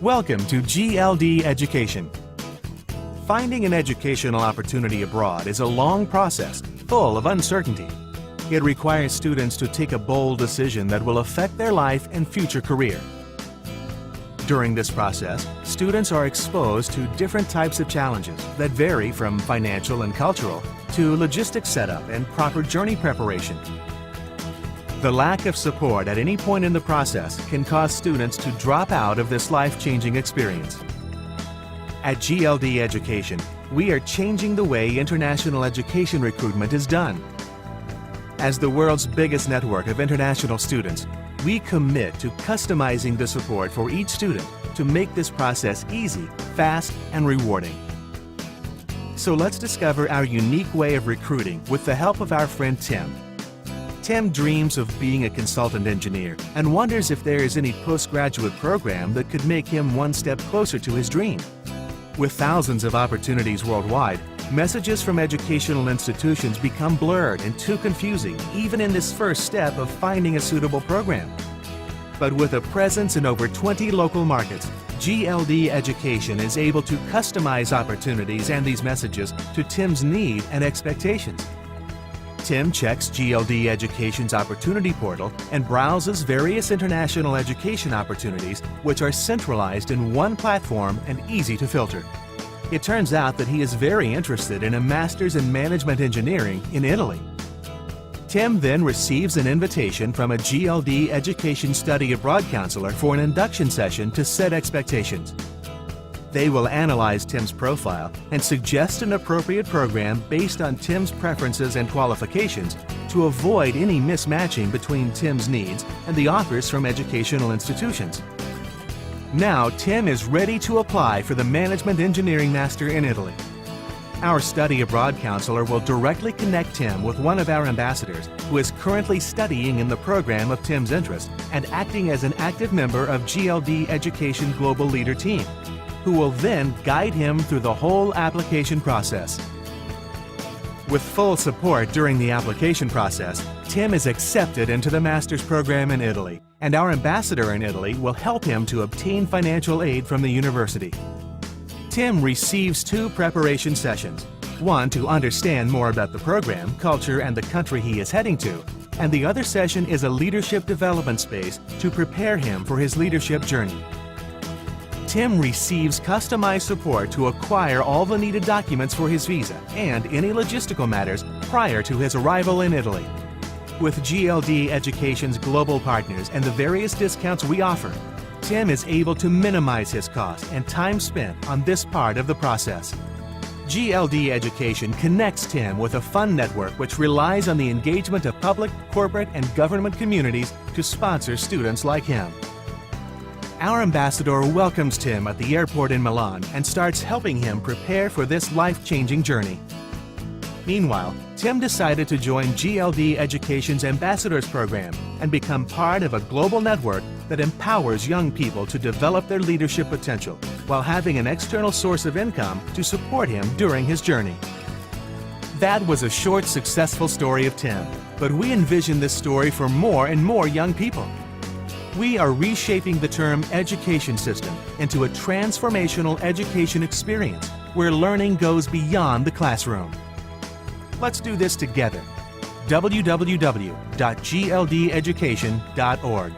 Welcome to GLD Education. Finding an educational opportunity abroad is a long process, full of uncertainty. It requires students to take a bold decision that will affect their life and future career. During this process, students are exposed to different types of challenges that vary from financial and cultural to logistics setup and proper journey preparation. The lack of support at any point in the process can cause students to drop out of this life-changing experience. At GLD Education, we are changing the way international education recruitment is done. As the world's biggest network of international students, we commit to customizing the support for each student to make this process easy, fast, and rewarding. So let's discover our unique way of recruiting with the help of our friend Tim. Tim dreams of being a consultant engineer and wonders if there is any postgraduate program that could make him one step closer to his dream. With thousands of opportunities worldwide, messages from educational institutions become blurred and too confusing even in this first step of finding a suitable program. But with a presence in over 20 local markets, GLD Education is able to customize opportunities and these messages to Tim's need and expectations. Tim checks GLD Education's opportunity portal and browses various international education opportunities which are centralized in one platform and easy to filter. It turns out that he is very interested in a Master's in Management Engineering in Italy. Tim then receives an invitation from a GLD Education Study Abroad counselor for an induction session to set expectations. They will analyze Tim's profile and suggest an appropriate program based on Tim's preferences and qualifications to avoid any mismatching between Tim's needs and the offers from educational institutions. Now Tim is ready to apply for the Management Engineering Master in Italy. Our study abroad counselor will directly connect Tim with one of our ambassadors who is currently studying in the program of Tim's interest and acting as an active member of GLD Education Global Leader Team, who will then guide him through the whole application process. With full support during the application process, Tim is accepted into the master's program in Italy, and our ambassador in Italy will help him to obtain financial aid from the university. Tim receives 2 preparation sessions, one to understand more about the program, culture, and the country he is heading to, and the other session is a leadership development space to prepare him for his leadership journey. Tim receives customized support to acquire all the needed documents for his visa and any logistical matters prior to his arrival in Italy. With GLD Education's global partners and the various discounts we offer, Tim is able to minimize his cost and time spent on this part of the process. GLD Education connects Tim with a fund network which relies on the engagement of public, corporate, and government communities to sponsor students like him. Our ambassador welcomes Tim at the airport in Milan and starts helping him prepare for this life-changing journey. Meanwhile, Tim decided to join GLD Education's Ambassadors Program and become part of a global network that empowers young people to develop their leadership potential while having an external source of income to support him during his journey. That was a short, successful story of Tim, but we envision this story for more and more young people. We are reshaping the term education system into a transformational education experience where learning goes beyond the classroom. Let's do this together. www.gldeducation.org